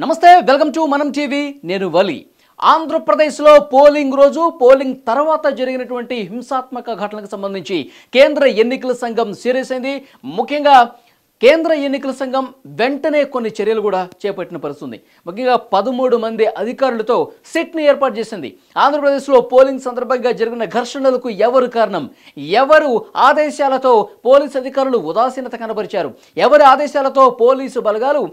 నమస్తే welcome to మనం TV నేను వలి ఆంధ్రప్రదేశ్లో పోలింగ్ రోజు పోలింగ్ తర్వాత జరిగినటువంటి హింసాత్మక ఘటనలకు సంబంధించి కేంద్ర ఎన్నికల సంఘం సీరియస్ అయింది. ముఖ్యంగా కేంద్ర ఎన్నికల సంఘం వెంటనే కొన్ని చర్యలు కూడా చేపట్టిన పరిస్థితుంది. ముఖ్యంగా 13 మంది అధికారులతో సిట్ని ఏర్పాటు చేసింది. ఆంధ్రప్రదేశ్లో పోలింగ్ సందర్భంగా జరిగిన ఘర్షణలకు ఎవరు కారణం, ఎవరు ఆదేశాలతో పోలీసు అధికారులు ఉదాసీనత కనబరిచారు, ఎవరి ఆదేశాలతో పోలీసు బలగాలు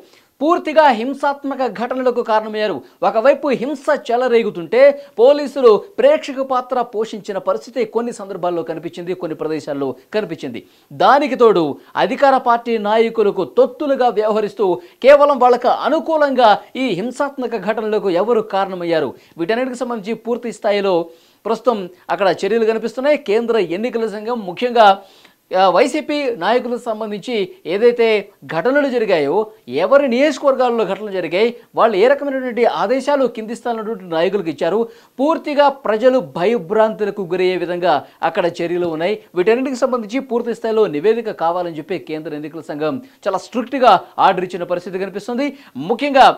పూర్తిగా హింసాత్మక ఘటనలకు కారణమయ్యారు. ఒకవైపు హింస చెలరేగుతుంటే పోలీసులు ప్రేక్షక పాత్ర పోషించిన పరిస్థితి కొన్ని సందర్భాల్లో కనిపించింది, కొన్ని ప్రదేశాల్లో కనిపించింది. దానికి తోడు అధికార పార్టీ నాయకులకు తొత్తులుగా వ్యవహరిస్తూ కేవలం వాళ్ళకు అనుకూలంగా ఈ హింసాత్మక ఘటనలకు ఎవరు కారణమయ్యారు, వీటన్నిటికి సంబంధించి పూర్తి స్థాయిలో ప్రస్తుతం అక్కడ చర్యలు కనిపిస్తున్నాయి. కేంద్ర ఎన్నికల సంఘం ముఖ్యంగా వైసీపీ నాయకులకు సంబంధించి ఏదైతే ఘటనలు జరిగాయో, ఎవరి నియోజకవర్గాల్లో ఘటనలు జరిగాయి, వాళ్ళు ఏ రకమైనటువంటి ఆదేశాలు కింది స్థాయినటువంటి నాయకులకు ఇచ్చారు, పూర్తిగా ప్రజలు భయభ్రాంతులకు గురయ్యే విధంగా అక్కడ చర్యలు ఉన్నాయి. వీటన్నిటికి సంబంధించి పూర్తి స్థాయిలో నివేదిక కావాలని చెప్పి కేంద్ర ఎన్నికల సంఘం చాలా స్ట్రిక్ట్గా ఆర్డర్ ఇచ్చిన పరిస్థితి కనిపిస్తుంది. ముఖ్యంగా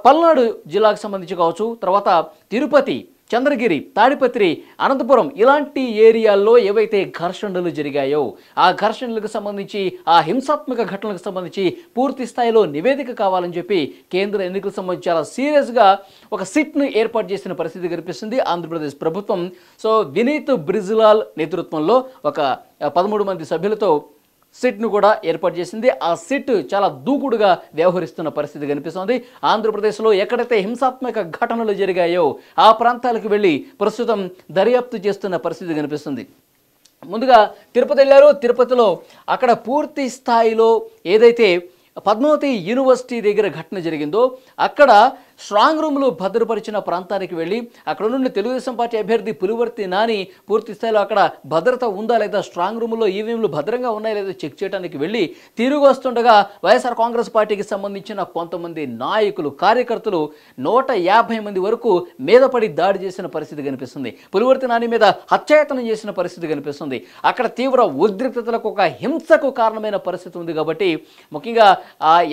పల్నాడు జిల్లాకు సంబంధించి కావచ్చు, తర్వాత తిరుపతి, చంద్రగిరి, తాడిపత్రి, అనంతపురం ఇలాంటి ఏరియాల్లో ఏవైతే ఘర్షణలు జరిగాయో ఆ ఘర్షణలకు సంబంధించి, ఆ హింసాత్మక ఘటనలకు సంబంధించి పూర్తి స్థాయిలో నివేదిక కావాలని చెప్పి కేంద్ర ఎన్నికలకు సంబంధించి చాలా సీరియస్గా ఒక సిట్ను ఏర్పాటు చేసిన పరిస్థితి కనిపిస్తుంది ఆంధ్రప్రదేశ్ ప్రభుత్వం. సో వినీత్ బ్రిజ్లాల్ నేతృత్వంలో ఒక 13 మంది సభ్యులతో సిట్ను కూడా ఏర్పాటు చేసింది. ఆ సిట్ చాలా దూకుడుగా వ్యవహరిస్తున్న పరిస్థితి కనిపిస్తోంది. ఆంధ్రప్రదేశ్లో ఎక్కడైతే హింసాత్మక ఘటనలు జరిగాయో ఆ ప్రాంతాలకు వెళ్ళి ప్రస్తుతం దర్యాప్తు చేస్తున్న పరిస్థితి కనిపిస్తుంది. ముందుగా తిరుపతి వెళ్ళారు. తిరుపతిలో అక్కడ పూర్తి స్థాయిలో ఏదైతే పద్మావతి యూనివర్సిటీ దగ్గర ఘటన జరిగిందో అక్కడ స్ట్రాంగ్ రూమ్లు భద్రపరిచిన ప్రాంతానికి వెళ్ళి అక్కడ నుండి తెలుగుదేశం పార్టీ అభ్యర్థి పులివర్తి నాని పూర్తి స్థాయిలో అక్కడ భద్రత ఉందా లేదా, స్ట్రాంగ్ రూమ్లో ఈవీఎంలు భద్రంగా ఉన్నాయా లేదా చెక్ చేయడానికి వెళ్ళి తిరిగి వస్తుండగా వైఎస్ఆర్ కాంగ్రెస్ పార్టీకి సంబంధించిన కొంతమంది నాయకులు, కార్యకర్తలు 150 మంది వరకు మీద పడి దాడి చేసిన పరిస్థితి కనిపిస్తుంది. పులివర్తి నాని మీద హత్యాయత్నం చేసిన పరిస్థితి కనిపిస్తుంది. అక్కడ తీవ్ర ఉద్రిక్తతలకు, ఒక హింసకు కారణమైన పరిస్థితి ఉంది. కాబట్టి ముఖ్యంగా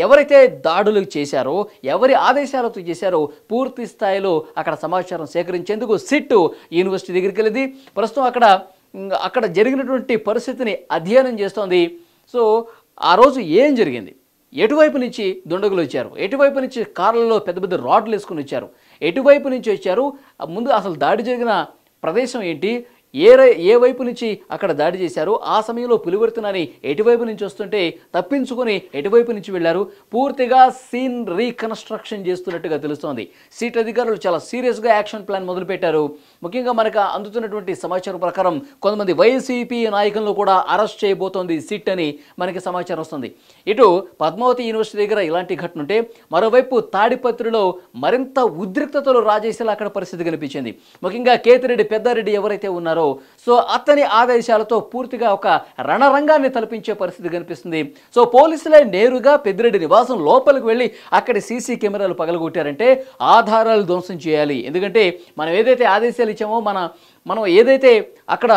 ఎవరైతే దాడులు చేశారో, ఎవరి ఆదేశాలతో చేశారో పూర్తి స్థాయిలో అక్కడ సమాచారం సేకరించేందుకు సిట్ యూనివర్సిటీ దగ్గరికి వెళ్ళింది. ప్రస్తుతం అక్కడ జరిగినటువంటి పరిస్థితిని అధ్యయనం చేస్తోంది. సో ఆ రోజు ఏం జరిగింది, ఎటువైపు నుంచి దుండగులు వచ్చారు, ఎటువైపు నుంచి కార్లలో పెద్ద పెద్ద రాడ్లు వేసుకుని వచ్చారు, ఎటువైపు నుంచి వచ్చారు, ముందు అసలు దాడి జరిగిన ప్రదేశం ఏంటి, ఏ వైపు నుంచి అక్కడ దాడి చేశారు, ఆ సమయంలో పులివర్తి నాని ఎటువైపు నుంచి వస్తుంటే తప్పించుకొని ఎటువైపు నుంచి వెళ్ళారు, పూర్తిగా సీన్ రీకన్స్ట్రక్షన్ చేస్తున్నట్టుగా తెలుస్తోంది. సిట్ అధికారులు చాలా సీరియస్గా యాక్షన్ ప్లాన్ మొదలుపెట్టారు. ముఖ్యంగా మనకు అందుతున్నటువంటి సమాచారం ప్రకారం కొంతమంది వైసీపీ నాయకులను కూడా అరెస్ట్ చేయబోతోంది సిట్ అని మనకి సమాచారం వస్తుంది. ఇటు పద్మావతి యూనివర్సిటీ దగ్గర ఇలాంటి ఘటన ఉంటే, మరోవైపు తాడిపత్రిలో మరింత ఉద్రిక్తతలు రాజేసేలా అక్కడ పరిస్థితి కనిపించింది. ముఖ్యంగా కేతిరెడ్డి పెద్దారెడ్డి ఎవరైతే ఉన్నారో, సో అతని ఆదేశాలతో పూర్తిగా ఒక రణరంగాన్ని తలపించే పరిస్థితి కనిపిస్తుంది. సో పోలీసులే నేరుగా పెద్దిరెడ్డి నివాసం లోపలికి వెళ్ళి అక్కడి సీసీ కెమెరాలు పగలగొట్టారంటే ఆధారాలు ధ్వంసం చేయాలి. ఎందుకంటే మనం ఏదైతే ఆదేశాలు ఇచ్చామో, మనం ఏదైతే అక్కడ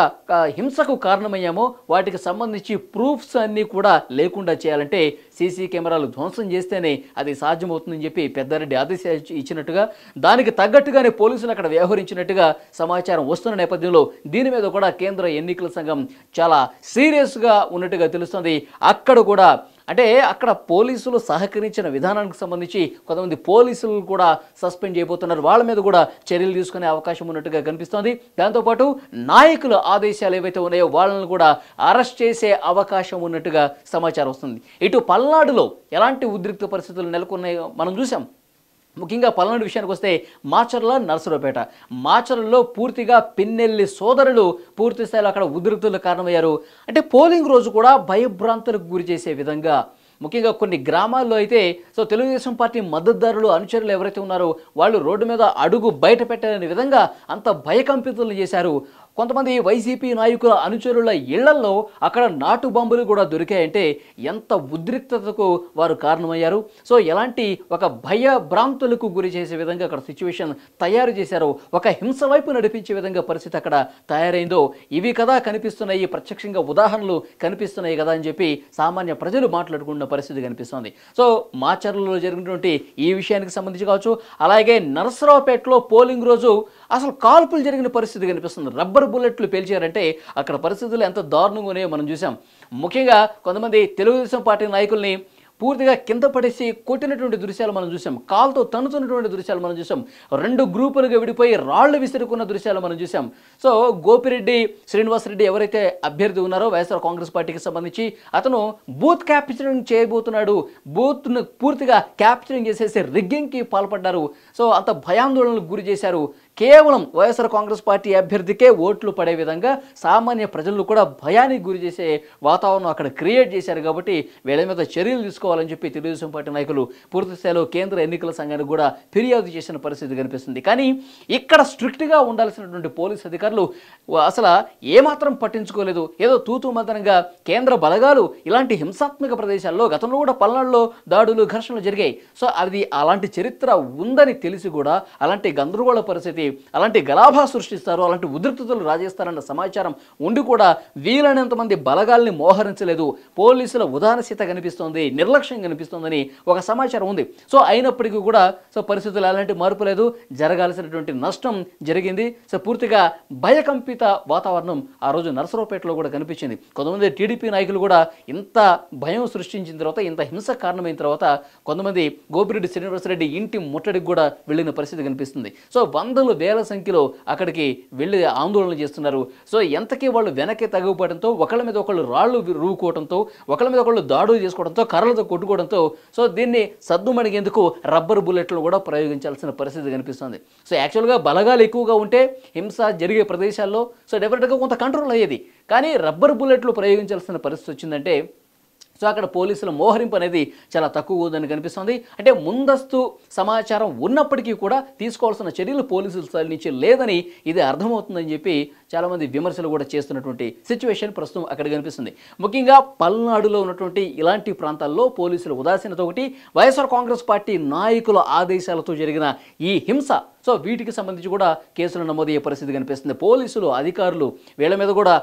హింసకు కారణమయ్యామో వాటికి సంబంధించి ప్రూఫ్స్ అన్నీ కూడా లేకుండా చేయాలంటే సీసీ కెమెరాలు ధ్వంసం చేస్తేనే అది సాధ్యమవుతుందని చెప్పి పెద్దారెడ్డి ఆదేశాలు ఇచ్చినట్టుగా, దానికి తగ్గట్టుగానే పోలీసులు అక్కడ వ్యవహరించినట్టుగా సమాచారం వస్తున్న నేపథ్యంలో దీని మీద కూడా కేంద్ర ఎన్నికల సంఘం చాలా సీరియస్గా ఉన్నట్టుగా తెలుస్తుంది. అక్కడ కూడా అంటే అక్కడ పోలీసులు సహకరించిన విధానానికి సంబంధించి కొంతమంది పోలీసులు కూడా సస్పెండ్ చేయబోతున్నారు. వాళ్ళ మీద కూడా చర్యలు తీసుకునే అవకాశం ఉన్నట్టుగా కనిపిస్తోంది. దాంతోపాటు నాయకుల ఆదేశాలు ఏవైతే ఉన్నాయో వాళ్ళని కూడా అరెస్ట్ చేసే అవకాశం ఉన్నట్టుగా సమాచారం వస్తుంది. ఇటు పల్నాడులో ఎలాంటి ఉద్రిక్త పరిస్థితులు నెలకొన్నాయో మనం చూసాం. ముఖ్యంగా పల్నాడు విషయానికి వస్తే మాచర్ల, నర్సరావుపేట, మాచర్లలో పూర్తిగా పిన్నెల్లి సోదరులు పూర్తి స్థాయిలో అక్కడ ఉద్రిక్తులకు కారణమయ్యారు. అంటే పోలింగ్ రోజు కూడా భయభ్రాంతులకు గురి చేసే విధంగా ముఖ్యంగా కొన్ని గ్రామాల్లో అయితే సో తెలుగుదేశం పార్టీ మద్దతుదారులు, అనుచరులు ఎవరైతే ఉన్నారో వాళ్ళు రోడ్డు మీద అడుగు బయట పెట్టలేని విధంగా అంత భయకంపితులు చేశారు. కొంతమంది వైసీపీ నాయకుల అనుచరుల ఇళ్లల్లో అక్కడ నాటు బాంబులు కూడా దొరికాయంటే ఎంత ఉద్రిక్తతకు వారు కారణమయ్యారు. సో ఎలాంటి ఒక భయభ్రాంతులకు గురి చేసే విధంగా అక్కడ సిచ్యువేషన్ తయారు చేశారో, ఒక హింస వైపు నడిపించే విధంగా పరిస్థితి అక్కడ తయారైందో ఇవి కదా కనిపిస్తున్నాయి, ప్రత్యక్షంగా ఉదాహరణలు కనిపిస్తున్నాయి కదా అని చెప్పి సామాన్య ప్రజలు మాట్లాడుకున్న పరిస్థితి కనిపిస్తుంది. సో మాచర్లలో జరిగినటువంటి ఈ విషయానికి సంబంధించి కావచ్చు, అలాగే నరసరావుపేటలో పోలింగ్ రోజు అసలు కాల్పులు జరిగిన పరిస్థితి కనిపిస్తుంది. రబ్బర్ బుల్లెట్లు పేల్చారంటే అక్కడ పరిస్థితులు ఎంత దారుణంగా ఉన్నాయో మనం చూసాం. ముఖ్యంగా కొంతమంది తెలుగుదేశం పార్టీ నాయకుల్ని పూర్తిగా కింద పడేసి కొట్టినటువంటి దృశ్యాలు మనం చూసాం. కాల్తో తన్నుతున్నటువంటి దృశ్యాలు మనం చూసాం. 2 గ్రూపులుగా విడిపోయి రాళ్లు విసురుకున్న దృశ్యాలు మనం చూసాం. సో గోపిరెడ్డి శ్రీనివాసరెడ్డి ఎవరైతే అభ్యర్థి ఉన్నారో వైఎస్ఆర్ కాంగ్రెస్ పార్టీకి సంబంధించి, అతను బూత్ క్యాప్చరింగ్ చేయబోతున్నాడు, బూత్ను పూర్తిగా క్యాప్చరింగ్ చేసేసి రిగ్గింగ్కి పాల్పడ్డారు. సో అంత భయాందోళనలకు గురి చేశారు. కేవలం వైఎస్ఆర్ కాంగ్రెస్ పార్టీ అభ్యర్థికే ఓట్లు పడే విధంగా సామాన్య ప్రజలను కూడా భయానికి గురి చేసే వాతావరణం అక్కడ క్రియేట్ చేశారు. కాబట్టి వీళ్ళ మీద చర్యలు తీసుకోవాలని చెప్పి తెలుగుదేశం పార్టీ నాయకులు పూర్తి స్థాయిలో కేంద్ర ఎన్నికల సంఘానికి కూడా ఫిర్యాదు చేసిన పరిస్థితి కనిపిస్తుంది. కానీ ఇక్కడ స్ట్రిక్ట్గా ఉండాల్సినటువంటి పోలీస్ అధికారులు అసలు ఏమాత్రం పట్టించుకోలేదు. ఏదో తూతూ మంతనంగా కేంద్ర బలగాలు ఇలాంటి హింసాత్మక ప్రదేశాల్లో గతంలో కూడా పల్నాడులో దాడులు, ఘర్షణలు జరిగాయి. సో అది అలాంటి చరిత్ర ఉందని తెలిసి కూడా అలాంటి గందరగోళ పరిస్థితి, అలాంటి గలాభా సృష్టిస్తారు, అలాంటి ఉద్రిక్తతలు రాజేస్తారన్న సమాచారం ఉండి కూడా వీలైనంత మంది బలగాల్ని మోహరించలేదు. పోలీసుల ఉదాసీనత కనిపిస్తోంది, నిర్లక్ష్యం కనిపిస్తోందని ఒక సమాచారం ఉంది. సో అయినప్పటికీ కూడా సో పరిస్థితులు అలాంటి మార్పు లేదు, జరగాల్సినటువంటి నష్టం జరిగింది. సో పూర్తిగా భయకంపిత వాతావరణం ఆ రోజు నరసరావుపేటలో కూడా కనిపించింది. కొంతమంది టీడీపీ నాయకులు కూడా ఇంత భయం సృష్టించిన తర్వాత, ఇంత హింస కారణమైన తర్వాత కొంతమంది గోపిరెడ్డి శ్రీనివాసరెడ్డి ఇంటి ముట్టడికి కూడా వెళ్ళిన పరిస్థితి కనిపిస్తుంది. సో వందలు వేల సంఖ్యలో అక్కడికి వెళ్ళి ఆందోళన చేస్తున్నారు. సో ఎంతకీ వాళ్ళు వెనక్కి తగ్గిపోవడంతో, ఒకళ్ళ మీద ఒకళ్ళు రాళ్లు రూకోవడంతో, ఒకళ్ళ మీద ఒకళ్ళు దాడులు చేసుకోవడంతో, కర్రలతో కొట్టుకోవడంతో సో దీన్ని సద్దుమణిగేందుకు రబ్బర్ బుల్లెట్లు కూడా ప్రయోగించాల్సిన పరిస్థితి కనిపిస్తుంది. సో యాక్చువల్గా బలగాలు ఎక్కువగా ఉంటే హింస జరిగే ప్రదేశాల్లో సో డెఫినెట్గా కొంత కంట్రోల్ అయ్యేది. కానీ రబ్బర్ బుల్లెట్లు ప్రయోగించాల్సిన పరిస్థితి వచ్చిందంటే సో అక్కడ పోలీసుల మోహరింపు అనేది చాలా తక్కువ ఉందని కనిపిస్తుంది. అంటే ముందస్తు సమాచారం ఉన్నప్పటికీ కూడా తీసుకోవాల్సిన చర్యలు పోలీసుల స్థాయి నుంచి లేదని ఇది అర్థమవుతుందని చెప్పి చాలామంది విమర్శలు కూడా చేస్తున్నటువంటి సిచ్యువేషన్ ప్రస్తుతం అక్కడ కనిపిస్తుంది. ముఖ్యంగా పల్నాడులో ఉన్నటువంటి ఇలాంటి ప్రాంతాల్లో పోలీసుల ఉదాసీనత ఒకటి, వైఎస్ఆర్ కాంగ్రెస్ పార్టీ నాయకుల ఆదేశాలతో జరిగిన ఈ హింస, సో వీటికి సంబంధించి కూడా కేసులు నమోదయ్యే పరిస్థితి కనిపిస్తుంది. పోలీసులు అధికారులు వీళ్ళ మీద కూడా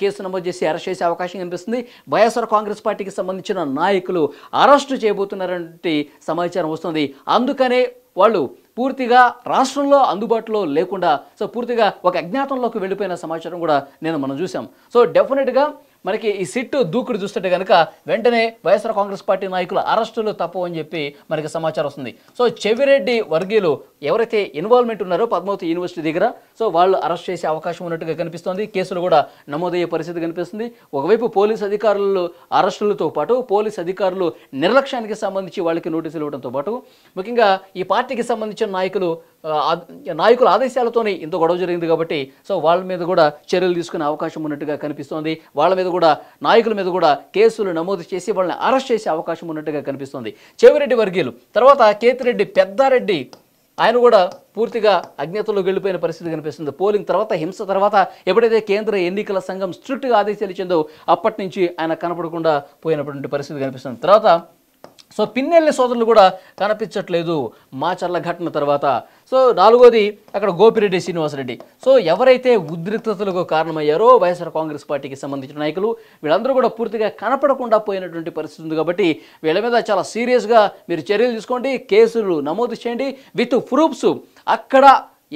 కేసు నమోదు చేసి అరెస్ట్ చేసే అవకాశం కనిపిస్తుంది. వైఎస్ఆర్ కాంగ్రెస్ పార్టీకి సంబంధించిన నాయకులు అరెస్టు చేయబోతున్నారంటే సమాచారం వస్తుంది. అందుకనే వాళ్ళు పూర్తిగా రాష్ట్రంలో అందుబాటులో లేకుండా సో పూర్తిగా ఒక అజ్ఞాతంలోకి వెళ్ళిపోయిన సమాచారం కూడా మనం చూసాం. సో డెఫినెట్గా మనకి ఈ సిట్టు దూకుడు చూస్తుంటే కనుక వెంటనే వైఎస్ఆర్ కాంగ్రెస్ పార్టీ నాయకుల అరెస్టులు తప్పవు అని చెప్పి మనకి సమాచారం వస్తుంది. సో చెవిరెడ్డి వర్గీయులు ఎవరైతే ఇన్వాల్వ్మెంట్ ఉన్నారో పద్మావతి యూనివర్సిటీ దగ్గర సో వాళ్ళు అరెస్ట్ చేసే అవకాశం ఉన్నట్టుగా కనిపిస్తోంది. కేసులు కూడా నమోదయ్యే పరిస్థితి కనిపిస్తుంది. ఒకవైపు పోలీసు అధికారులు అరెస్టులతో పాటు పోలీసు అధికారులు నిర్లక్ష్యానికి సంబంధించి వాళ్ళకి నోటీసులు ఇవ్వడంతో పాటు ముఖ్యంగా ఈ పార్టీకి సంబంధించిన నాయకుల ఆదేశాలతోనే ఇంత గొడవ జరిగింది కాబట్టి సో వాళ్ళ మీద కూడా చర్యలు తీసుకునే అవకాశం ఉన్నట్టుగా కనిపిస్తోంది. వాళ్ళ మీద కూడా నాయకుల మీద కూడా కేసులు నమోదు చేసి వాళ్ళని అరెస్ట్ చేసే అవకాశం ఉన్నట్టుగా కనిపిస్తోంది. చెవిరెడ్డి వర్గీయులు తర్వాత కేతిరెడ్డి పెద్దారెడ్డి ఆయన కూడా పూర్తిగా అజ్ఞాతంలోకి వెళ్ళిపోయిన పరిస్థితి కనిపిస్తుంది. పోలింగ్ తర్వాత హింస తర్వాత ఎప్పుడైతే కేంద్ర ఎన్నికల సంఘం స్ట్రిక్ట్గా ఆదేశాలు ఇచ్చిందో అప్పటి నుంచి ఆయన కనపడకుండా పోయినటువంటి పరిస్థితి కనిపిస్తుంది. తర్వాత సో పిన్నెల్లి సోదరులు కూడా కనిపించట్లేదు మాచర్ల ఘటన తర్వాత. సో నాలుగోది అక్కడ గోపిరెడ్డి శ్రీనివాసరెడ్డి. సో ఎవరైతే ఉద్రిక్తతలకు కారణమయ్యారో వైఎస్ఆర్ కాంగ్రెస్ పార్టీకి సంబంధించిన నాయకులు వీళ్ళందరూ కూడా పూర్తిగా కనపడకుండా పోయినటువంటి పరిస్థితి ఉంది. కాబట్టి వీళ్ళ మీద చాలా సీరియస్గా మీరు చర్యలు తీసుకోండి, కేసులు నమోదు చేయండి విత్ ప్రూఫ్స్. అక్కడ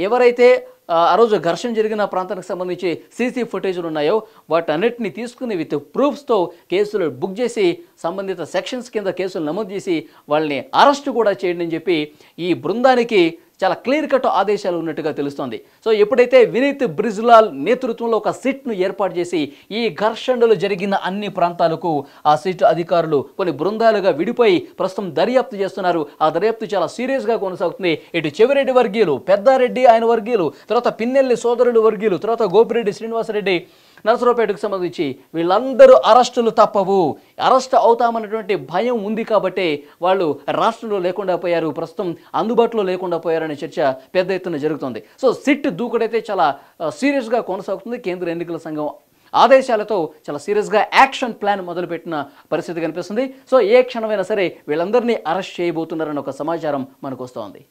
ఎవరైతే ఆ రోజు ఘర్షణ జరిగిన ప్రాంతానికి సంబంధించి సీసీ ఫుటేజ్లు ఉన్నాయో వాటన్నిటిని తీసుకుని విత్ ప్రూఫ్స్తో కేసులు బుక్ చేసి సంబంధిత సెక్షన్స్ కింద కేసులు నమోదు చేసి వాళ్ళని అరెస్ట్ కూడా చేయండి అని చెప్పి ఈ బృందానికి చాలా క్లియర్ కట్ ఆదేశాలు ఉన్నట్టుగా తెలుస్తోంది. సో ఎప్పుడైతే వినీత్ బ్రిజ్లాల్ నేతృత్వంలో ఒక సిట్ను ఏర్పాటు చేసి ఈ ఘర్షణలు జరిగిన అన్ని ప్రాంతాలకు ఆ సిట్ అధికారులు కొన్ని బృందాలుగా విడిపోయి ప్రస్తుతం దర్యాప్తు చేస్తున్నారు. ఆ దర్యాప్తు చాలా సీరియస్గా కొనసాగుతుంది. ఇటు చెవిరెడ్డి వర్గీయులు, పెద్దారెడ్డి ఆయన వర్గీయులు, తర్వాత పిన్నెల్లి సోదరులు వర్గీయులు, తర్వాత గోపిరెడ్డి శ్రీనివాసరెడ్డి నరసరావుపేటకు సంబంధించి వీళ్ళందరూ అరెస్టులు తప్పవు, అరెస్ట్ అవుతామన్నటువంటి భయం ఉంది కాబట్టి వాళ్ళు రాష్ట్రంలో లేకుండా పోయారు, ప్రస్తుతం అందుబాటులో లేకుండా పోయారనే చర్చ పెద్ద ఎత్తున జరుగుతుంది. సో సిట్ దూకుడైతే చాలా సీరియస్గా కొనసాగుతుంది. కేంద్ర ఎన్నికల సంఘం ఆదేశాలతో చాలా సీరియస్గా యాక్షన్ ప్లాన్ మొదలుపెట్టిన పరిస్థితి కనిపిస్తుంది. సో ఏ క్షణమైనా సరే వీళ్ళందరినీ అరెస్ట్ చేయబోతున్నారన్న ఒక సమాచారం మనకు వస్తోంది.